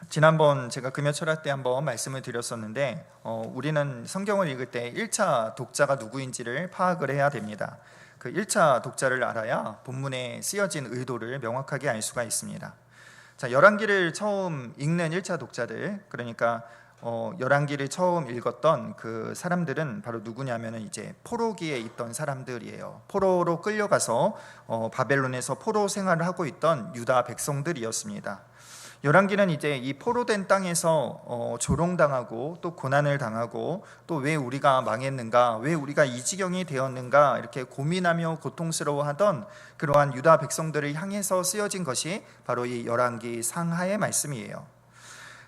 지난번 제가 금요 철학 때 한번 말씀을 드렸었는데 우리는 성경을 읽을 때 1차 독자가 누구인지를 파악을 해야 됩니다. 그 1차 독자를 알아야 본문에 쓰여진 의도를 명확하게 알 수가 있습니다. 자, 열왕기를 처음 읽는 1차 독자들, 그러니까 열왕기를 처음 읽었던 그 사람들은 바로 누구냐면은 이제 포로기에 있던 사람들이에요. 포로로 끌려가서 바벨론에서 포로 생활을 하고 있던 유다 백성들이었습니다. 열왕기는 이제 이 포로된 땅에서 조롱당하고 또 고난을 당하고 또 왜 우리가 망했는가, 왜 우리가 이 지경이 되었는가 이렇게 고민하며 고통스러워하던 그러한 유다 백성들을 향해서 쓰여진 것이 바로 이 열왕기 상하의 말씀이에요.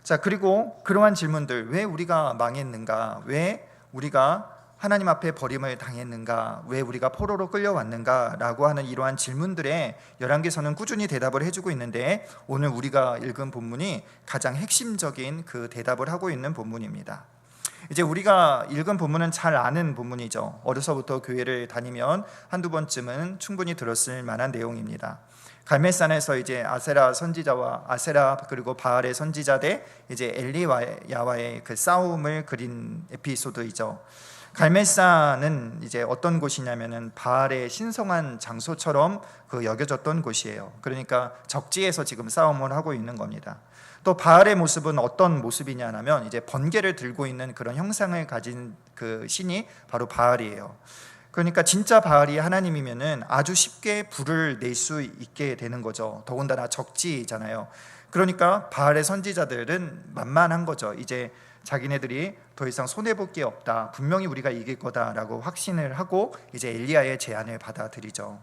자, 그리고 그러한 질문들, 왜 우리가 망했는가, 왜 우리가 하나님 앞에 버림을 당했는가, 왜 우리가 포로로 끌려왔는가 라고 하는 이러한 질문들에 열왕기서는 꾸준히 대답을 해주고 있는데, 오늘 우리가 읽은 본문이 가장 핵심적인 그 대답을 하고 있는 본문입니다. 이제 우리가 읽은 본문은 잘 아는 본문이죠. 어려서부터 교회를 다니면 한두 번쯤은 충분히 들었을 만한 내용입니다. 갈멜산에서 이제 아세라 선지자와 아세라 그리고 바알의 선지자 대 이제 엘리야와의 그 싸움을 그린 에피소드이죠. 갈멜산은 이제 어떤 곳이냐면은 바알의 신성한 장소처럼 그 여겨졌던 곳이에요. 그러니까 적지에서 지금 싸움을 하고 있는 겁니다. 또 바알의 모습은 어떤 모습이냐면 이제 번개를 들고 있는 그런 형상을 가진 그 신이 바로 바알이에요. 그러니까 진짜 바알이 하나님이면은 아주 쉽게 불을 낼 수 있게 되는 거죠. 더군다나 적지잖아요. 그러니까 바알의 선지자들은 만만한 거죠. 이제 자기네들이 더 이상 손해볼 게 없다, 분명히 우리가 이길 거다라고 확신을 하고 이제 엘리야의 제안을 받아들이죠.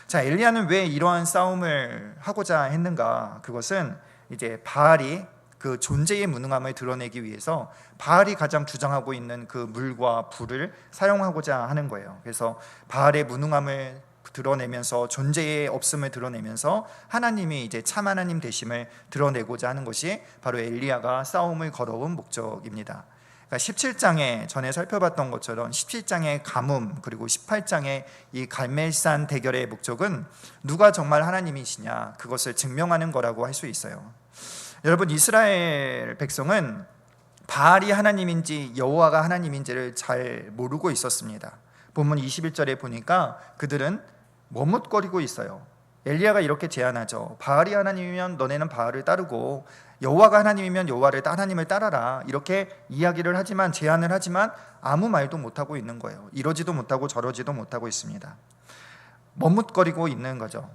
자, 엘리야는 왜 이러한 싸움을 하고자 했는가? 그것은 이제 바알이 그 존재의 무능함을 드러내기 위해서 바알이 가장 주장하고 있는 그 물과 불을 사용하고자 하는 거예요. 그래서 바알의 무능함을 드러내면서 존재의 없음을 드러내면서 하나님이 이제 참 하나님 되심을 드러내고자 하는 것이 바로 엘리야가 싸움을 걸어온 목적입니다. 그러니까 17장에 전에 살펴봤던 것처럼 17장의 가뭄 그리고 18장의 이 갈멜산 대결의 목적은 누가 정말 하나님이시냐, 그것을 증명하는 거라고 할 수 있어요. 여러분, 이스라엘 백성은 바알이 하나님인지 여호와가 하나님인지를 잘 모르고 있었습니다. 본문 21절에 보니까 그들은 머뭇거리고 있어요. 엘리야가 이렇게 제안하죠. 바알이 하나님이면 너네는 바알을 따르고 여호와가 하나님이면 하나님을 따라라. 이렇게 이야기를 하지만, 제안을 하지만 아무 말도 못하고 있는 거예요. 이러지도 못하고 저러지도 못하고 있습니다. 머뭇거리고 있는 거죠.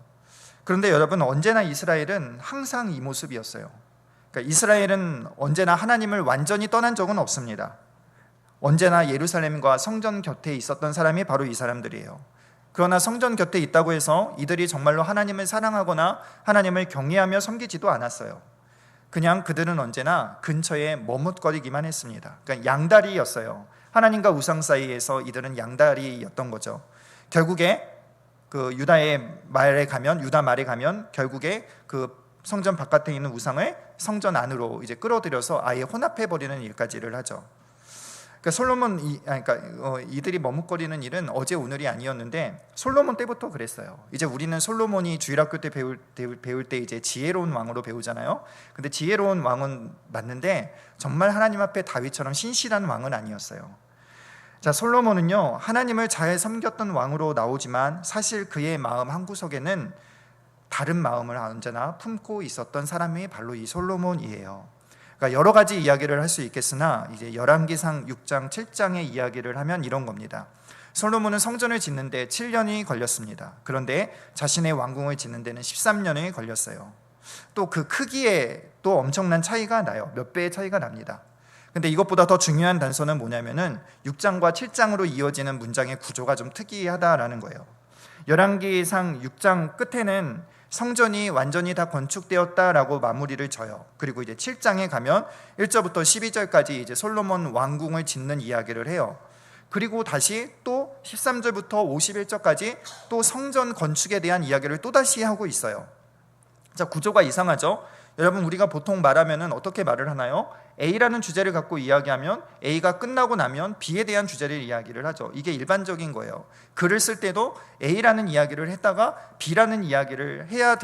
그런데 여러분, 언제나 이스라엘은 항상 이 모습이었어요. 그러니까 이스라엘은 언제나 하나님을 완전히 떠난 적은 없습니다. 언제나 예루살렘과 성전 곁에 있었던 사람이 바로 이 사람들이에요. 그러나 성전 곁에 있다고 해서 이들이 정말로 하나님을 사랑하거나 하나님을 경외하며 섬기지도 않았어요. 그냥 그들은 언제나 근처에 머뭇거리기만 했습니다. 그러니까 양다리였어요. 하나님과 우상 사이에서 이들은 양다리였던 거죠. 결국에 그 유다 말에 가면 결국에 그 성전 바깥에 있는 우상을 성전 안으로 이제 끌어들여서 아예 혼합해 버리는 일까지를 하죠. 그러니까 이들이 머뭇거리는 일은 어제 오늘이 아니었는데 솔로몬 때부터 그랬어요. 이제 우리는 솔로몬이 주일학교 때 배울 때 이제 지혜로운 왕으로 배우잖아요. 근데 지혜로운 왕은 맞는데 정말 하나님 앞에 다윗처럼 신실한 왕은 아니었어요. 자, 솔로몬은요, 하나님을 잘 섬겼던 왕으로 나오지만 사실 그의 마음 한구석에는 다른 마음을 언제나 품고 있었던 사람이 바로 이 솔로몬이에요. 그러니까 여러 가지 이야기를 할 수 있겠으나 이제 열왕기상 6장 7장의 이야기를 하면 이런 겁니다. 솔로몬은 성전을 짓는데 7년이 걸렸습니다. 그런데 자신의 왕궁을 짓는 데는 13년이 걸렸어요. 또 그 크기에 또 엄청난 차이가 나요. 몇 배의 차이가 납니다. 근데 이것보다 더 중요한 단서는 뭐냐면은 6장과 7장으로 이어지는 문장의 구조가 좀 특이하다라는 거예요. 열왕기상 6장 끝에는 성전이 완전히 다 건축되었다라고 마무리를 져요. 그리고 이제 7장에 가면 1절부터 12절까지 이제 솔로몬 왕궁을 짓는 이야기를 해요. 그리고 다시 또 13절부터 51절까지 또 성전 건축에 대한 이야기를 또다시 하고 있어요. 자, 구조가 이상하죠? 여러분, 우리가 보통 말하면은 어떻게 말을 하나요? A라는 주제를 갖고 이야기하면 A가 끝나고 나면 B에 대한 주제를 이야기를 하죠. 이게 일반적인 거예요. 글을 쓸 때도 A라는 이야기를 했다가 B라는 이야기를 해야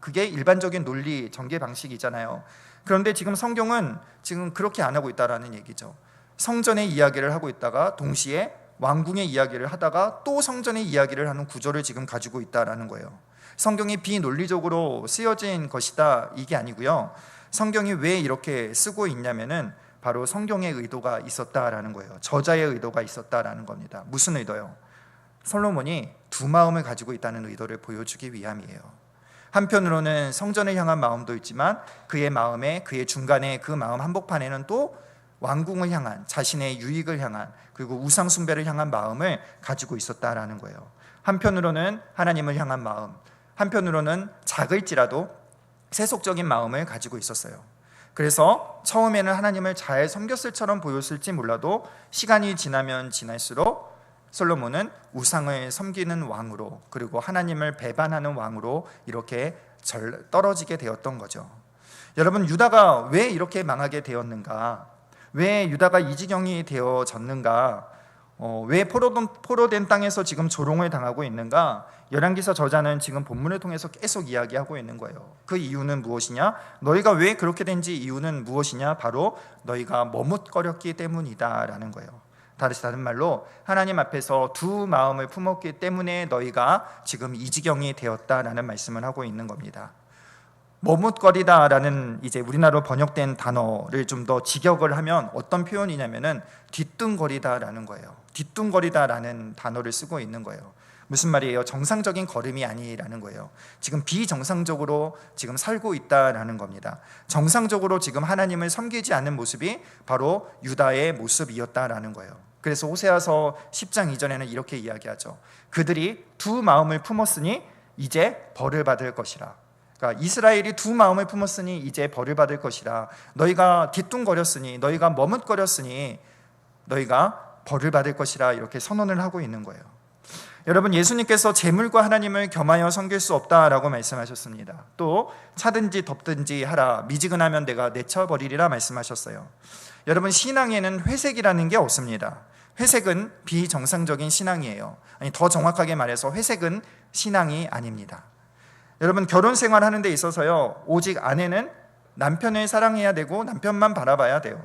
그게 일반적인 논리 전개 방식이잖아요. 그런데 지금 성경은 지금 그렇게 안 하고 있다라는 얘기죠. 성전의 이야기를 하고 있다가 동시에 왕궁의 이야기를 하다가 또 성전의 이야기를 하는 구조를 지금 가지고 있다라는 거예요. 성경이 비논리적으로 쓰여진 것이다 이게 아니고요. 성경이 왜 이렇게 쓰고 있냐면은 바로 성경의 의도가 있었다라는 거예요. 저자의 의도가 있었다라는 겁니다. 무슨 의도요? 솔로몬이 두 마음을 가지고 있다는 의도를 보여주기 위함이에요. 한편으로는 성전을 향한 마음도 있지만 그의 마음에, 그의 중간에, 그 마음 한복판에는 또 왕궁을 향한, 자신의 유익을 향한, 그리고 우상 숭배를 향한 마음을 가지고 있었다라는 거예요. 한편으로는 하나님을 향한 마음, 한편으로는 작을지라도 세속적인 마음을 가지고 있었어요. 그래서 처음에는 하나님을 잘 섬겼을처럼 보였을지 몰라도 시간이 지나면 지날수록 솔로몬은 우상을 섬기는 왕으로, 그리고 하나님을 배반하는 왕으로 이렇게 떨어지게 되었던 거죠. 여러분, 유다가 왜 이렇게 망하게 되었는가? 왜 유다가 이 지경이 되어졌는가? 왜 포로된 땅에서 지금 조롱을 당하고 있는가? 열왕기서 저자는 지금 본문을 통해서 계속 이야기하고 있는 거예요. 그 이유는 무엇이냐? 너희가 왜 그렇게 된지 이유는 무엇이냐? 바로 너희가 머뭇거렸기 때문이다 라는 거예요. 다른 말로 하나님 앞에서 두 마음을 품었기 때문에 너희가 지금 이 지경이 되었다라는 말씀을 하고 있는 겁니다. 머뭇거리다라는 이제 우리나라로 번역된 단어를 좀 더 직역을 하면 어떤 표현이냐면은 뒤뚱거리다라는 거예요. 뒤뚱거리다라는 단어를 쓰고 있는 거예요. 무슨 말이에요? 정상적인 걸음이 아니라는 거예요. 지금 비정상적으로 지금 살고 있다라는 겁니다. 정상적으로 지금 하나님을 섬기지 않는 모습이 바로 유다의 모습이었다라는 거예요. 그래서 호세아서 10장 이전에는 이렇게 이야기하죠. 그들이 두 마음을 품었으니 이제 벌을 받을 것이라. 그러니까 이스라엘이 두 마음을 품었으니 이제 벌을 받을 것이라. 너희가 뒤뚱거렸으니, 너희가 머뭇거렸으니 너희가 벌을 받을 것이라, 이렇게 선언을 하고 있는 거예요. 여러분, 예수님께서 재물과 하나님을 겸하여 섬길 수 없다라고 말씀하셨습니다. 또 차든지 덥든지 하라, 미지근하면 내가 내쳐버리리라 말씀하셨어요. 여러분, 신앙에는 회색이라는 게 없습니다. 회색은 비정상적인 신앙이에요. 아니, 더 정확하게 말해서 회색은 신앙이 아닙니다. 여러분, 결혼 생활하는 데 있어서요, 오직 아내는 남편을 사랑해야 되고 남편만 바라봐야 돼요.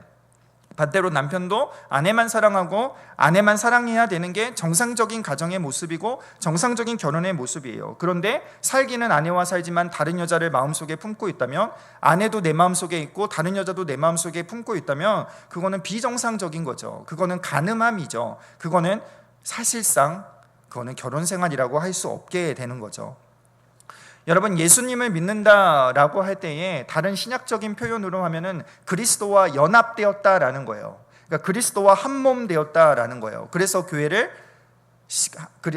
반대로 남편도 아내만 사랑하고 아내만 사랑해야 되는 게 정상적인 가정의 모습이고 정상적인 결혼의 모습이에요. 그런데 살기는 아내와 살지만 다른 여자를 마음속에 품고 있다면, 아내도 내 마음속에 있고 다른 여자도 내 마음속에 품고 있다면 그거는 비정상적인 거죠. 그거는 간음함이죠. 그거는 사실상 그거는 결혼 생활이라고 할 수 없게 되는 거죠. 여러분, 예수님을 믿는다라고 할 때에 다른 신약적인 표현으로 하면은 그리스도와 연합되었다라는 거예요. 그러니까 그리스도와 한몸 되었다라는 거예요. 그래서 교회를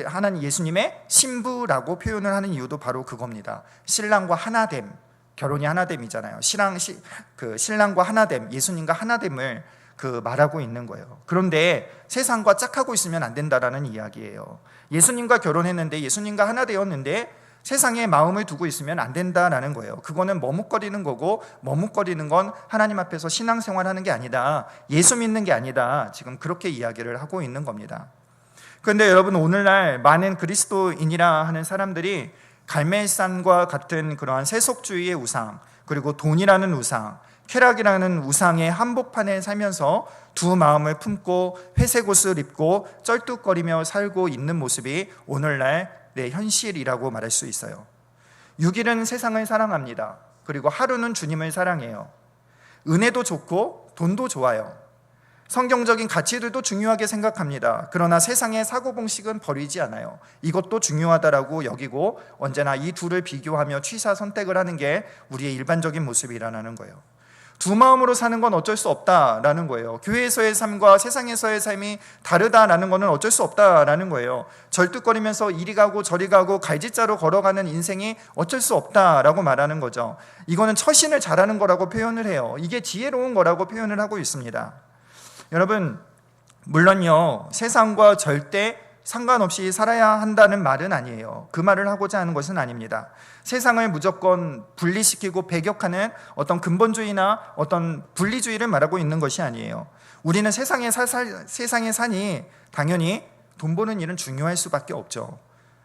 하나님 예수님의 신부라고 표현을 하는 이유도 바로 그겁니다. 신랑과 하나됨, 결혼이 하나됨이잖아요. 신랑과 하나됨, 예수님과 하나됨을 말하고 있는 거예요. 그런데 세상과 짝하고 있으면 안 된다라는 이야기예요. 예수님과 결혼했는데, 예수님과 하나 되었는데 세상에 마음을 두고 있으면 안 된다라는 거예요. 그거는 머뭇거리는 거고, 머뭇거리는 건 하나님 앞에서 신앙생활하는 게 아니다, 예수 믿는 게 아니다, 지금 그렇게 이야기를 하고 있는 겁니다. 그런데 여러분, 오늘날 많은 그리스도인이라 하는 사람들이 갈멜산과 같은 그러한 세속주의의 우상, 그리고 돈이라는 우상, 쾌락이라는 우상의 한복판에 살면서 두 마음을 품고 회색 옷을 입고 쩔뚝거리며 살고 있는 모습이 오늘날 현실이라고 말할 수 있어요. 6일은 세상을 사랑합니다. 그리고 하루는 주님을 사랑해요. 은혜도 좋고 돈도 좋아요. 성경적인 가치들도 중요하게 생각합니다. 그러나 세상의 사고방식은 버리지 않아요. 이것도 중요하다라고 여기고 언제나 이 둘을 비교하며 취사 선택을 하는 게 우리의 일반적인 모습이라는 거예요. 두 마음으로 사는 건 어쩔 수 없다라는 거예요. 교회에서의 삶과 세상에서의 삶이 다르다라는 것은 어쩔 수 없다라는 거예요. 절뚝거리면서 이리 가고 저리 가고 갈짓자로 걸어가는 인생이 어쩔 수 없다라고 말하는 거죠. 이거는 처신을 잘하는 거라고 표현을 해요. 이게 지혜로운 거라고 표현을 하고 있습니다. 여러분, 물론요, 세상과 절대 상관없이 살아야 한다는 말은 아니에요. 그 말을 하고자 하는 것은 아닙니다. 세상을 무조건 분리시키고 배격하는 어떤 근본주의나 어떤 분리주의를 말하고 있는 것이 아니에요. 우리는 세상에 사니 당연히 돈 버는 일은 중요할 수밖에 없죠.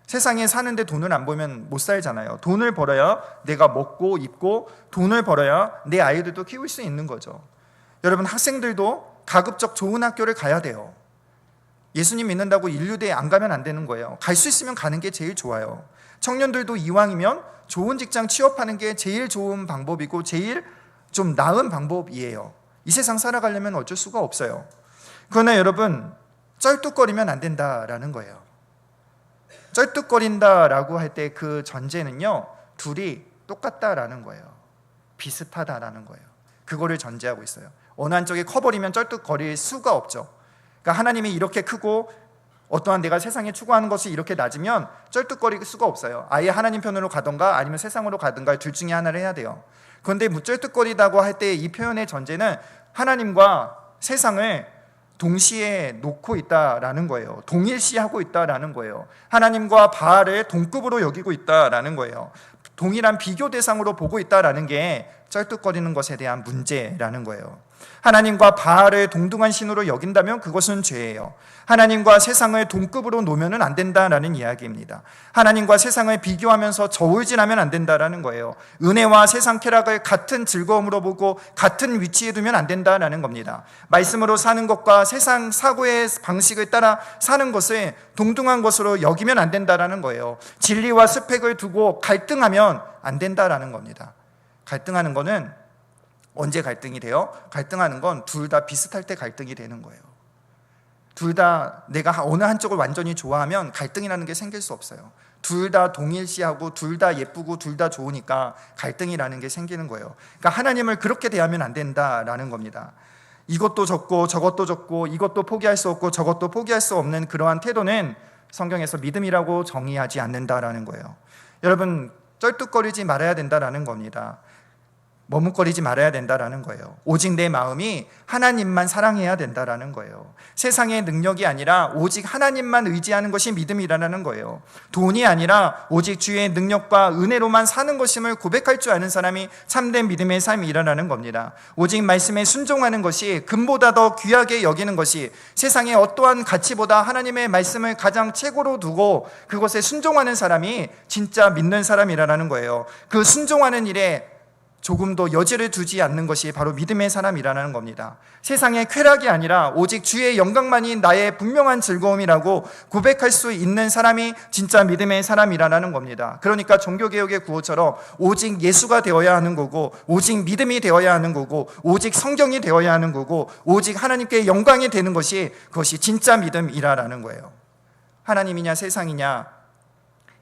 세상에 사는데 돈을 안 벌면 못 살잖아요. 돈을 벌어야 내가 먹고 입고, 돈을 벌어야 내 아이들도 키울 수 있는 거죠. 여러분, 학생들도 가급적 좋은 학교를 가야 돼요. 예수님 믿는다고 인류대에 안 가면 안 되는 거예요. 갈 수 있으면 가는 게 제일 좋아요. 청년들도 이왕이면 좋은 직장 취업하는 게 제일 좋은 방법이고 제일 좀 나은 방법이에요. 이 세상 살아가려면 어쩔 수가 없어요. 그러나 여러분, 쩔뚝거리면 안 된다라는 거예요. 쩔뚝거린다라고 할 때 그 전제는요, 둘이 똑같다라는 거예요. 비슷하다라는 거예요. 그거를 전제하고 있어요. 어느 한쪽이 커버리면 쩔뚝거릴 수가 없죠. 그러니까 하나님이 이렇게 크고 어떠한 내가 세상에 추구하는 것이 이렇게 낮으면 쩔뚝거릴 수가 없어요. 아예 하나님 편으로 가던가 아니면 세상으로 가던가 둘 중에 하나를 해야 돼요. 그런데 쩔뚝거리다고 할 때 이 표현의 전제는 하나님과 세상을 동시에 놓고 있다라는 거예요. 동일시하고 있다라는 거예요. 하나님과 바알을 동급으로 여기고 있다라는 거예요. 동일한 비교 대상으로 보고 있다라는 게 쩔뚝거리는 것에 대한 문제라는 거예요. 하나님과 바알을 동등한 신으로 여긴다면 그것은 죄예요. 하나님과 세상을 동급으로 놓으면 안 된다라는 이야기입니다. 하나님과 세상을 비교하면서 저울질하면 안 된다라는 거예요. 은혜와 세상 쾌락을 같은 즐거움으로 보고 같은 위치에 두면 안 된다라는 겁니다. 말씀으로 사는 것과 세상 사고의 방식을 따라 사는 것을 동등한 것으로 여기면 안 된다라는 거예요. 진리와 스펙을 두고 갈등하면 안 된다라는 겁니다. 갈등하는 거는 언제 갈등이 돼요? 갈등하는 건 둘 다 비슷할 때 갈등이 되는 거예요. 둘 다 내가 어느 한쪽을 완전히 좋아하면 갈등이라는 게 생길 수 없어요. 둘 다 동일시하고 둘 다 예쁘고 둘 다 좋으니까 갈등이라는 게 생기는 거예요. 그러니까 하나님을 그렇게 대하면 안 된다라는 겁니다. 이것도 적고 저것도 적고 이것도 포기할 수 없고 저것도 포기할 수 없는 그러한 태도는 성경에서 믿음이라고 정의하지 않는다라는 거예요. 여러분, 쩔뚝거리지 말아야 된다라는 겁니다. 머뭇거리지 말아야 된다라는 거예요. 오직 내 마음이 하나님만 사랑해야 된다라는 거예요. 세상의 능력이 아니라 오직 하나님만 의지하는 것이 믿음이라는 거예요. 돈이 아니라 오직 주의 능력과 은혜로만 사는 것임을 고백할 줄 아는 사람이 참된 믿음의 삶이라는 겁니다. 오직 말씀에 순종하는 것이 금보다 더 귀하게 여기는 것이, 세상의 어떠한 가치보다 하나님의 말씀을 가장 최고로 두고 그것에 순종하는 사람이 진짜 믿는 사람이라는 거예요. 그 순종하는 일에 조금도 여지를 두지 않는 것이 바로 믿음의 사람이라는 겁니다. 세상의 쾌락이 아니라 오직 주의 영광만이 나의 분명한 즐거움이라고 고백할 수 있는 사람이 진짜 믿음의 사람이라는 겁니다. 그러니까 종교개혁의 구호처럼 오직 예수가 되어야 하는 거고, 오직 믿음이 되어야 하는 거고, 오직 성경이 되어야 하는 거고, 오직 하나님께 영광이 되는 것이, 그것이 진짜 믿음이라는 거예요. 하나님이냐 세상이냐,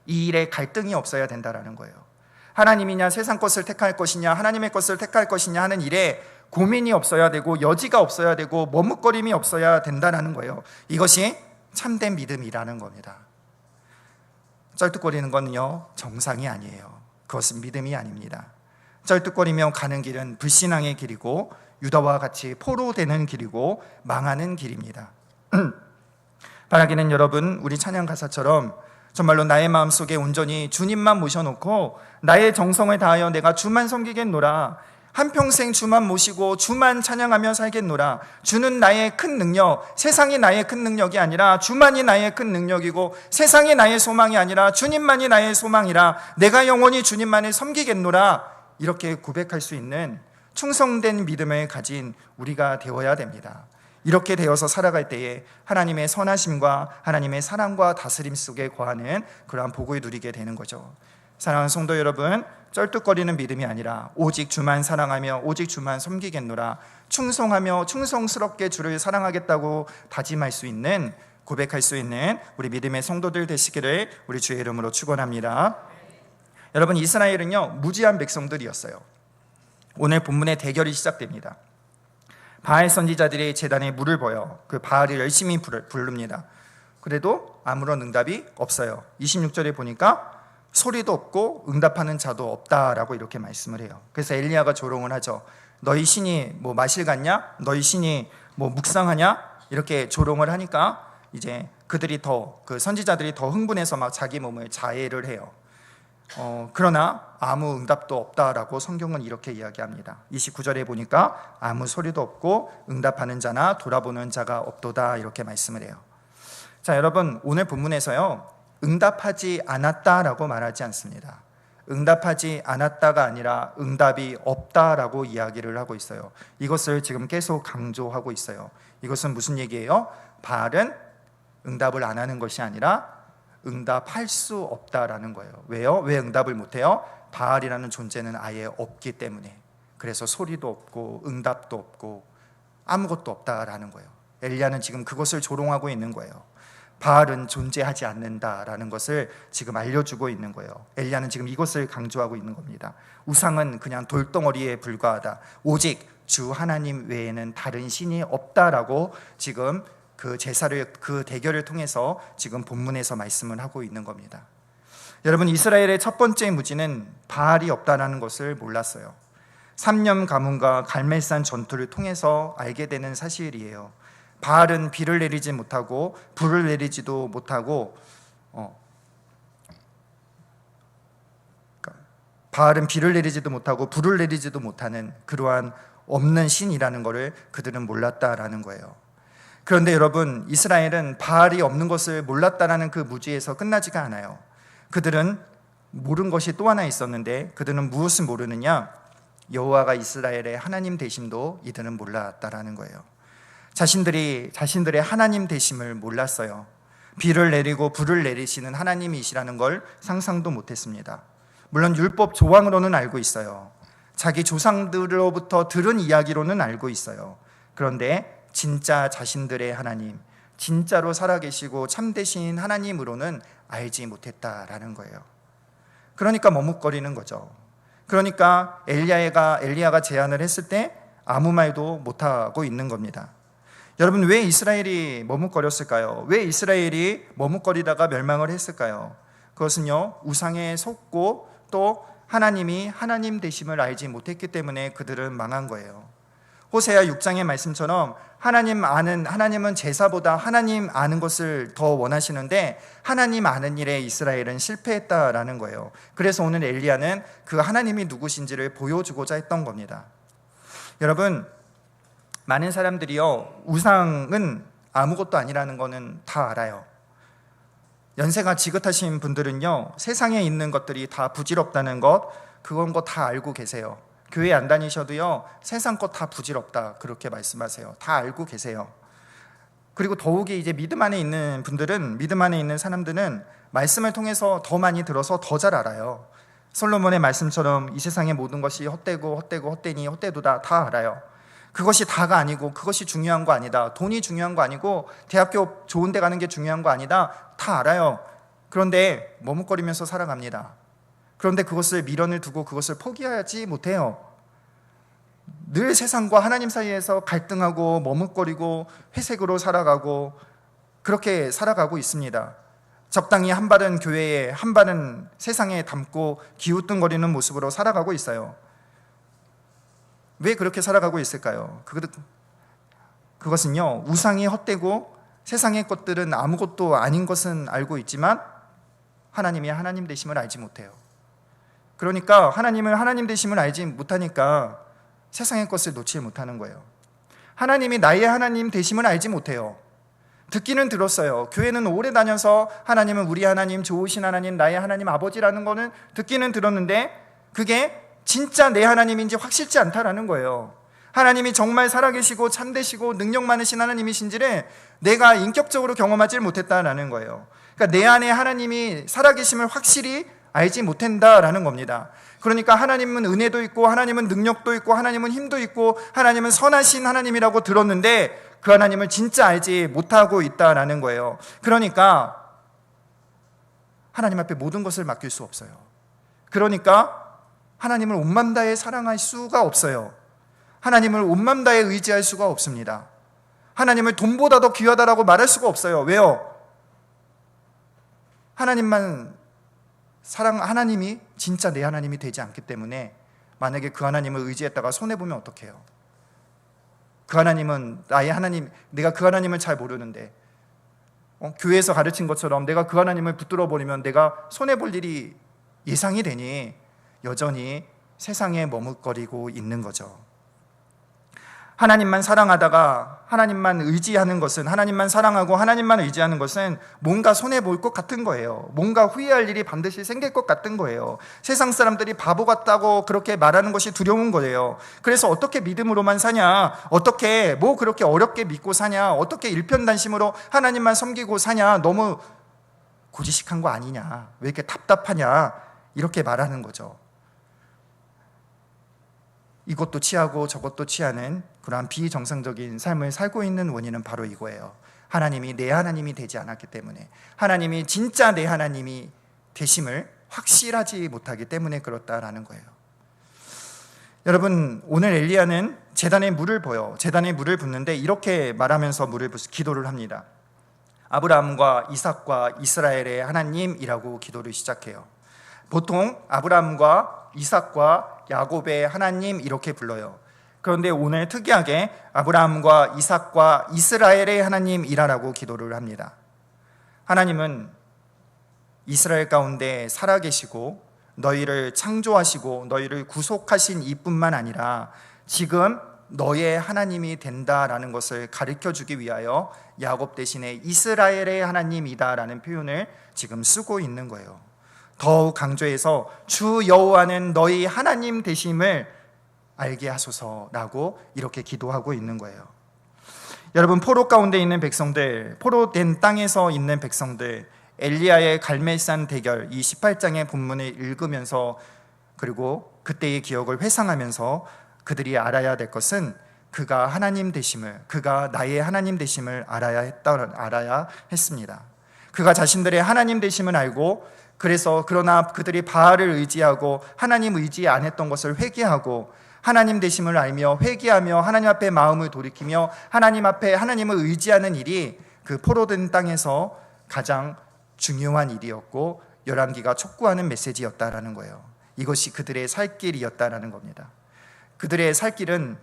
이 일에 갈등이 없어야 된다는 거예요. 하나님이냐 세상 것을 택할 것이냐 하나님의 것을 택할 것이냐 하는 일에 고민이 없어야 되고 여지가 없어야 되고 머뭇거림이 없어야 된다는 거예요. 이것이 참된 믿음이라는 겁니다. 쩔뚝거리는 것은요, 정상이 아니에요. 그것은 믿음이 아닙니다. 쩔뚝거리며 가는 길은 불신앙의 길이고 유다와 같이 포로되는 길이고 망하는 길입니다. 바라기는 여러분, 우리 찬양 가사처럼 정말로 나의 마음속에 온전히 주님만 모셔놓고 나의 정성을 다하여 내가 주만 섬기겠노라, 한평생 주만 모시고 주만 찬양하며 살겠노라. 주는 나의 큰 능력, 세상이 나의 큰 능력이 아니라 주만이 나의 큰 능력이고, 세상이 나의 소망이 아니라 주님만이 나의 소망이라, 내가 영원히 주님만을 섬기겠노라, 이렇게 고백할 수 있는 충성된 믿음을 가진 우리가 되어야 됩니다. 이렇게 되어서 살아갈 때에 하나님의 선하심과 하나님의 사랑과 다스림 속에 거하는 그러한 복을 누리게 되는 거죠. 사랑하는 성도 여러분, 쩔뚝거리는 믿음이 아니라 오직 주만 사랑하며 오직 주만 섬기겠노라, 충성하며 충성스럽게 주를 사랑하겠다고 다짐할 수 있는, 고백할 수 있는 우리 믿음의 성도들 되시기를 우리 주의 이름으로 축원합니다. 여러분, 이스라엘은요, 무지한 백성들이었어요. 오늘 본문의 대결이 시작됩니다. 바알 선지자들이 제단에 물을 부어 그 바알이 열심히 부릅니다. 그래도 아무런 응답이 없어요. 26절에 보니까 소리도 없고 응답하는 자도 없다라고 이렇게 말씀을 해요. 그래서 엘리야가 조롱을 하죠. 너희 신이 뭐 마실 같냐? 너희 신이 뭐 묵상하냐? 이렇게 조롱을 하니까 이제 그들이 더, 그 선지자들이 더 흥분해서 막 자기 몸을 자해를 해요. 그러나 아무 응답도 없다라고 성경은 이렇게 이야기합니다. 29절에 보니까 아무 소리도 없고 응답하는 자나 돌아보는 자가 없도다, 이렇게 말씀을 해요. 자, 여러분, 오늘 본문에서요, 응답하지 않았다라고 말하지 않습니다. 응답하지 않았다가 아니라 응답이 없다라고 이야기를 하고 있어요. 이것을 지금 계속 강조하고 있어요. 이것은 무슨 얘기예요? 바알은 응답을 안 하는 것이 아니라 응답할 수 없다라는 거예요. 왜요? 왜 응답을 못해요? 바알이라는 존재는 아예 없기 때문에. 그래서 소리도 없고 응답도 없고 아무것도 없다라는 거예요. 엘리야는 지금 그것을 조롱하고 있는 거예요. 바알은 존재하지 않는다라는 것을 지금 알려주고 있는 거예요. 엘리야는 지금 이것을 강조하고 있는 겁니다. 우상은 그냥 돌덩어리에 불과하다. 오직 주 하나님 외에는 다른 신이 없다라고 지금 그 제사를, 그 대결을 통해서 지금 본문에서 말씀을 하고 있는 겁니다. 여러분, 이스라엘의 첫 번째 무지는 바알이 없다라는 것을 몰랐어요. 3년 가문과 갈멜산 전투를 통해서 알게 되는 사실이에요. 바알은 비를 내리지 못하고 불을 내리지도 못하고 바알은 비를 내리지도 못하고 불을 내리지도 못하는 그러한 없는 신이라는 것을 그들은 몰랐다라는 거예요. 그런데 여러분, 이스라엘은 바알이 없는 것을 몰랐다라는 그 무지에서 끝나지가 않아요. 그들은 모른 것이 또 하나 있었는데, 그들은 무엇을 모르느냐? 여호와가 이스라엘의 하나님 되심도 이들은 몰랐다라는 거예요. 자신들의 하나님 되심을 몰랐어요. 비를 내리고 불을 내리시는 하나님이시라는 걸 상상도 못했습니다. 물론 율법 조항으로는 알고 있어요. 자기 조상들로부터 들은 이야기로는 알고 있어요. 그런데 진짜 자신들의 하나님, 진짜로 살아계시고 참되신 하나님으로는 알지 못했다라는 거예요. 그러니까 머뭇거리는 거죠. 그러니까 엘리야가 제안을 했을 때 아무 말도 못하고 있는 겁니다. 여러분, 왜 이스라엘이 머뭇거렸을까요? 왜 이스라엘이 머뭇거리다가 멸망을 했을까요? 그것은요, 우상에 속고 또 하나님이 하나님 되심을 알지 못했기 때문에 그들은 망한 거예요. 호세아 6장의 말씀처럼 하나님은 제사보다 하나님 아는 것을 더 원하시는데 하나님 아는 일에 이스라엘은 실패했다라는 거예요. 그래서 오늘 엘리야는 그 하나님이 누구신지를 보여주고자 했던 겁니다. 여러분, 많은 사람들이요, 우상은 아무것도 아니라는 거는 다 알아요. 연세가 지긋하신 분들은요, 세상에 있는 것들이 다 부질없다는 것, 그건 거 다 알고 계세요. 교회 안 다니셔도요, 세상 것 다 부질없다 그렇게 말씀하세요. 다 알고 계세요. 그리고 더욱이 이제 믿음 안에 있는 분들은, 믿음 안에 있는 사람들은 말씀을 통해서 더 많이 들어서 더 잘 알아요. 솔로몬의 말씀처럼 이 세상의 모든 것이 헛되니 헛되도다 다 알아요. 그것이 다가 아니고 그것이 중요한 거 아니다. 돈이 중요한 거 아니고 대학교 좋은 데 가는 게 중요한 거 아니다. 다 알아요. 그런데 머뭇거리면서 살아갑니다. 그런데 그것을 미련을 두고 그것을 포기하지 못해요. 늘 세상과 하나님 사이에서 갈등하고 머뭇거리고 회색으로 살아가고 그렇게 살아가고 있습니다. 적당히 한 발은 교회에 한 발은 세상에 담고 기우뚱거리는 모습으로 살아가고 있어요. 왜 그렇게 살아가고 있을까요? 그것은요, 우상이 헛되고 세상의 것들은 아무것도 아닌 것은 알고 있지만 하나님이 하나님 되심을 알지 못해요. 그러니까 하나님 되심을 알지 못하니까 세상의 것을 놓지 못하는 거예요. 하나님이 나의 하나님 되심을 알지 못해요. 듣기는 들었어요. 교회는 오래 다녀서 하나님은 우리 하나님, 좋으신 하나님, 나의 하나님 아버지라는 거는 듣기는 들었는데 그게 진짜 내 하나님인지 확실치 않다라는 거예요. 하나님이 정말 살아계시고 참되시고 능력 많으신 하나님이신지를 내가 인격적으로 경험하지 못했다라는 거예요. 그러니까 내 안에 하나님이 살아계심을 확실히 알지 못한다라는 겁니다. 그러니까 하나님은 은혜도 있고 하나님은 능력도 있고 하나님은 힘도 있고 하나님은 선하신 하나님이라고 들었는데 그 하나님을 진짜 알지 못하고 있다라는 거예요. 그러니까 하나님 앞에 모든 것을 맡길 수 없어요. 그러니까 하나님을 온 맘 다해 사랑할 수가 없어요. 하나님을 온 맘 다해 의지할 수가 없습니다. 하나님을 돈보다 더 귀하다라고 말할 수가 없어요. 왜요? 하나님이 진짜 내 하나님이 되지 않기 때문에 만약에 그 하나님을 의지했다가 손해보면 어떡해요? 그 하나님은 나의 하나님, 내가 그 하나님을 잘 모르는데 교회에서 가르친 것처럼 내가 그 하나님을 붙들어 버리면 내가 손해볼 일이 예상이 되니 여전히 세상에 머뭇거리고 있는 거죠. 하나님만 사랑하다가 하나님만 의지하는 것은, 하나님만 사랑하고 하나님만 의지하는 것은 뭔가 손해볼 것 같은 거예요. 뭔가 후회할 일이 반드시 생길 것 같은 거예요. 세상 사람들이 바보 같다고 그렇게 말하는 것이 두려운 거예요. 그래서 어떻게 믿음으로만 사냐, 어떻게 뭐 그렇게 어렵게 믿고 사냐, 어떻게 일편단심으로 하나님만 섬기고 사냐, 너무 고지식한 거 아니냐, 왜 이렇게 답답하냐, 이렇게 말하는 거죠. 이것도 취하고 저것도 취하는 그러한 비정상적인 삶을 살고 있는 원인은 바로 이거예요. 하나님이 내 하나님이 되지 않았기 때문에, 하나님이 진짜 내 하나님이 되심을 확실하지 못하기 때문에 그렇다라는 거예요. 여러분, 오늘 엘리야는 제단에 물을 부어요. 제단에 물을 붓는데 이렇게 말하면서 기도를 합니다. 아브라함과 이삭과 이스라엘의 하나님이라고 기도를 시작해요. 보통 아브라함과 이삭과 야곱의 하나님 이렇게 불러요. 그런데 오늘 특이하게 아브라함과 이삭과 이스라엘의 하나님이라고 기도를 합니다. 하나님은 이스라엘 가운데 살아계시고 너희를 창조하시고 너희를 구속하신 이뿐만 아니라 지금 너의 하나님이 된다라는 것을 가르쳐주기 위하여 야곱 대신에 이스라엘의 하나님이다라는 표현을 지금 쓰고 있는 거예요. 더욱 강조해서 주 여호와는 너희 하나님 되심을 알게 하소서라고 이렇게 기도하고 있는 거예요. 여러분, 포로 가운데 있는 백성들, 포로된 땅에서 있는 백성들, 엘리야의 갈멜산 대결, 이 18장의 본문을 읽으면서 그리고 그때의 기억을 회상하면서 그들이 알아야 될 것은 그가 하나님 되심을, 그가 나의 하나님 되심을 알아야 했습니다. 그가 자신들의 하나님 되심을 알고, 그래서 그러나 그들이 바알을 의지하고 하나님 의지 안 했던 것을 회개하고 하나님 되심을 알며 회개하며 하나님 앞에 마음을 돌이키며 하나님 앞에 하나님을 의지하는 일이 그 포로된 땅에서 가장 중요한 일이었고 열왕기가 촉구하는 메시지였다라는 거예요. 이것이 그들의 살 길이었다라는 겁니다. 그들의 살 길은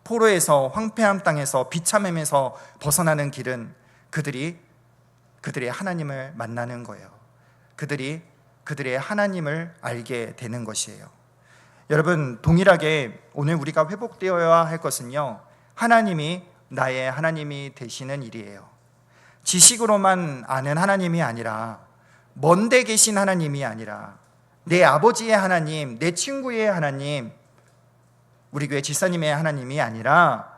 포로에서 황폐한 땅에서 비참함에서 벗어나는 길은 그들의 하나님을 만나는 거예요. 그들이 그들의 하나님을 알게 되는 것이에요. 여러분, 동일하게 오늘 우리가 회복되어야 할 것은요, 하나님이 나의 하나님이 되시는 일이에요. 지식으로만 아는 하나님이 아니라, 먼데 계신 하나님이 아니라, 내 아버지의 하나님, 내 친구의 하나님, 우리 교회 집사님의 하나님이 아니라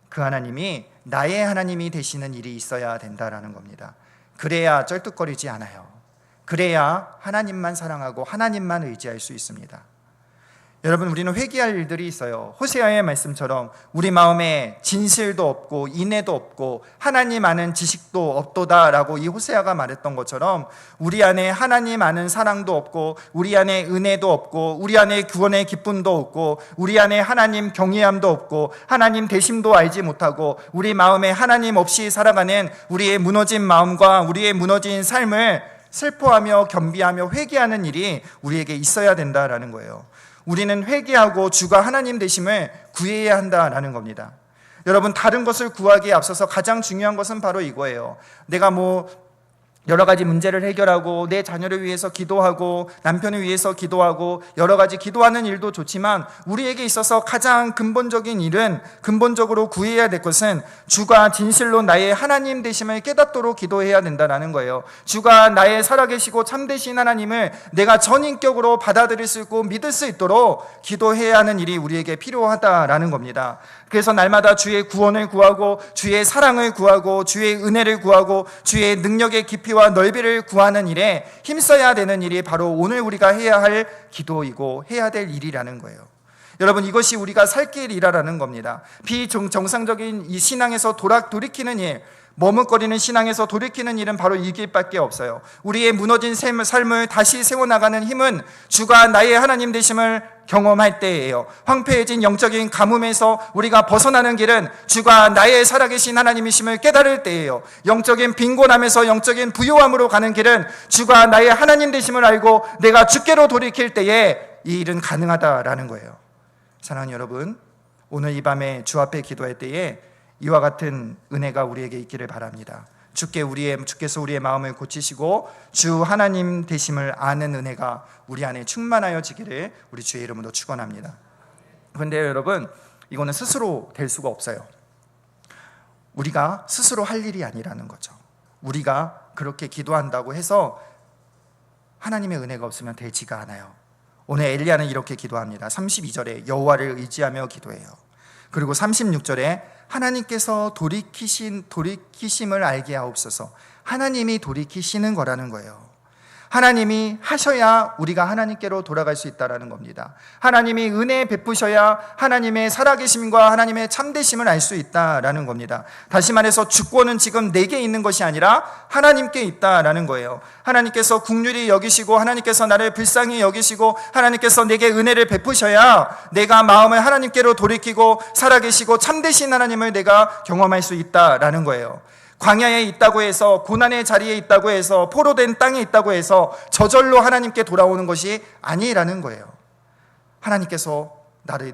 그 하나님이 나의 하나님이 되시는 일이 있어야 된다라는 겁니다. 그래야 쩔뚝거리지 않아요. 그래야 하나님만 사랑하고 하나님만 의지할 수 있습니다. 여러분, 우리는 회개할 일들이 있어요. 호세아의 말씀처럼 우리 마음에 진실도 없고 인애도 없고 하나님 아는 지식도 없도다라고 이 호세아가 말했던 것처럼 우리 안에 하나님 아는 사랑도 없고 우리 안에 은혜도 없고 우리 안에 구원의 기쁨도 없고 우리 안에 하나님 경외함도 없고 하나님 대심도 알지 못하고 우리 마음에 하나님 없이 살아가는 우리의 무너진 마음과 우리의 무너진 삶을 슬퍼하며 겸비하며 회개하는 일이 우리에게 있어야 된다라는 거예요. 우리는 회개하고 주가 하나님 되심을 구해야 한다라는 겁니다. 여러분, 다른 것을 구하기에 앞서서 가장 중요한 것은 바로 이거예요. 내가 여러 가지 문제를 해결하고 내 자녀를 위해서 기도하고 남편을 위해서 기도하고 여러 가지 기도하는 일도 좋지만 우리에게 있어서 가장 근본적인 일은, 근본적으로 구해야 될 것은 주가 진실로 나의 하나님 되심을 깨닫도록 기도해야 된다는 거예요. 주가 나의 살아계시고 참되신 하나님을 내가 전인격으로 받아들일 수 있고 믿을 수 있도록 기도해야 하는 일이 우리에게 필요하다라는 겁니다. 그래서 날마다 주의 구원을 구하고 주의 사랑을 구하고 주의 은혜를 구하고 주의 능력의 깊이와 넓이를 구하는 일에 힘써야 되는 일이 바로 오늘 우리가 해야 할 기도이고 해야 될 일이라는 거예요. 여러분, 이것이 우리가 살 길이라는 겁니다. 비정상적인 이 신앙에서 돌이키는 일, 머뭇거리는 신앙에서 돌이키는 일은 바로 이 길밖에 없어요. 우리의 무너진 삶을 다시 세워나가는 힘은 주가 나의 하나님 되심을 경험할 때예요. 황폐해진 영적인 가뭄에서 우리가 벗어나는 길은 주가 나의 살아계신 하나님이심을 깨달을 때예요. 영적인 빈곤함에서 영적인 부요함으로 가는 길은 주가 나의 하나님 되심을 알고 내가 주께로 돌이킬 때에 이 일은 가능하다라는 거예요. 사랑하는 여러분, 오늘 이 밤에 주 앞에 기도할 때에 이와 같은 은혜가 우리에게 있기를 바랍니다. 주께서 우리의 마음을 고치시고 주 하나님 되심을 아는 은혜가 우리 안에 충만하여지기를 우리 주의 이름으로 축원합니다. 그런데 여러분, 이거는 스스로 될 수가 없어요. 우리가 스스로 할 일이 아니라는 거죠. 우리가 그렇게 기도한다고 해서 하나님의 은혜가 없으면 되지가 않아요. 오늘 엘리야는 이렇게 기도합니다. 32절에 여호와를 의지하며 기도해요. 그리고 36절에 하나님께서 돌이키심을 알게 하옵소서. 하나님이 돌이키시는 거라는 거예요. 하나님이 하셔야 우리가 하나님께로 돌아갈 수 있다는 겁니다. 하나님이 은혜 베푸셔야 하나님의 살아계심과 하나님의 참되심을 알 수 있다는 겁니다. 다시 말해서 주권은 지금 내게 있는 것이 아니라 하나님께 있다는 거예요. 하나님께서 긍휼히 여기시고 하나님께서 나를 불쌍히 여기시고 하나님께서 내게 은혜를 베푸셔야 내가 마음을 하나님께로 돌이키고 살아계시고 참되신 하나님을 내가 경험할 수 있다는 거예요. 광야에 있다고 해서, 고난의 자리에 있다고 해서, 포로된 땅에 있다고 해서 저절로 하나님께 돌아오는 것이 아니라는 거예요. 하나님께서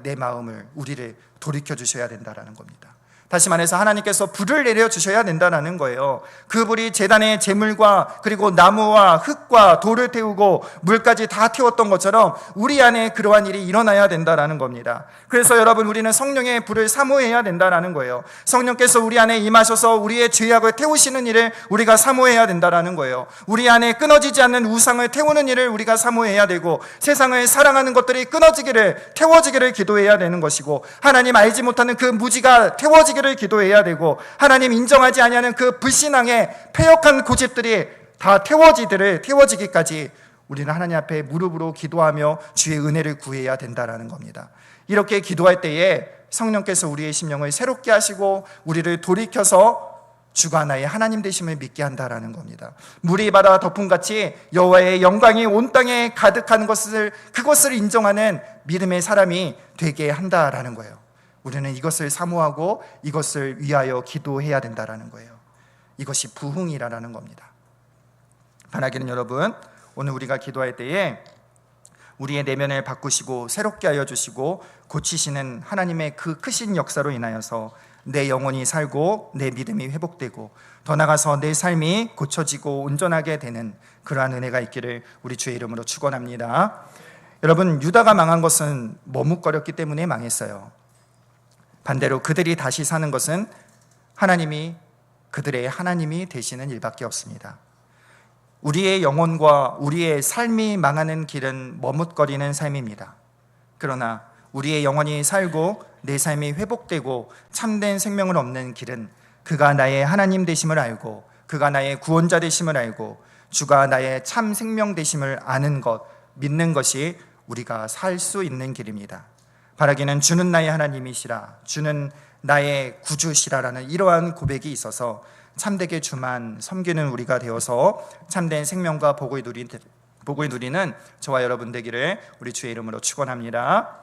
내 마음을, 우리를 돌이켜 주셔야 된다는 겁니다. 다시 말해서 하나님께서 불을 내려 주셔야 된다는 거예요. 그 불이 제단의 제물과 그리고 나무와 흙과 돌을 태우고 물까지 다 태웠던 것처럼 우리 안에 그러한 일이 일어나야 된다는 겁니다. 그래서 여러분, 우리는 성령의 불을 사모해야 된다는 거예요. 성령께서 우리 안에 임하셔서 우리의 죄악을 태우시는 일을 우리가 사모해야 된다는 거예요. 우리 안에 끊어지지 않는 우상을 태우는 일을 우리가 사모해야 되고, 세상을 사랑하는 것들이 끊어지기를, 태워지기를 기도해야 되는 것이고, 하나님 알지 못하는 그 무지가 태워지기를 기도해야 되고, 하나님 인정하지 아니하는 그 불신앙의 패역한 고집들이 다 태워지기까지 우리는 하나님 앞에 무릎으로 기도하며 주의 은혜를 구해야 된다는 겁니다. 이렇게 기도할 때에 성령께서 우리의 심령을 새롭게 하시고 우리를 돌이켜서 주가 나의 하나님 되심을 믿게 한다는 겁니다. 물이 바다 덮음같이 여호와의 영광이 온 땅에 가득한 그것을 인정하는 믿음의 사람이 되게 한다는 거예요. 우리는 이것을 사모하고 이것을 위하여 기도해야 된다는 거예요. 이것이 부흥이라는 겁니다. 바라기는 여러분, 오늘 우리가 기도할 때에 우리의 내면을 바꾸시고 새롭게 하여 주시고 고치시는 하나님의 그 크신 역사로 인하여서 내 영혼이 살고 내 믿음이 회복되고 더 나아가서 내 삶이 고쳐지고 온전하게 되는 그러한 은혜가 있기를 우리 주의 이름으로 축원합니다. 여러분, 유다가 망한 것은 머뭇거렸기 때문에 망했어요. 반대로 그들이 다시 사는 것은 하나님이 그들의 하나님이 되시는 일밖에 없습니다. 우리의 영혼과 우리의 삶이 망하는 길은 머뭇거리는 삶입니다. 그러나 우리의 영혼이 살고 내 삶이 회복되고 참된 생명을 얻는 길은 그가 나의 하나님 되심을 알고, 그가 나의 구원자 되심을 알고, 주가 나의 참 생명 되심을 아는 것, 믿는 것이 우리가 살 수 있는 길입니다. 바라기는 주는 나의 하나님이시라, 주는 나의 구주시라라는 이러한 고백이 있어서 참되게 주만 섬기는 우리가 되어서 참된 생명과 복을 누리는 저와 여러분 되기를 우리 주의 이름으로 축원합니다.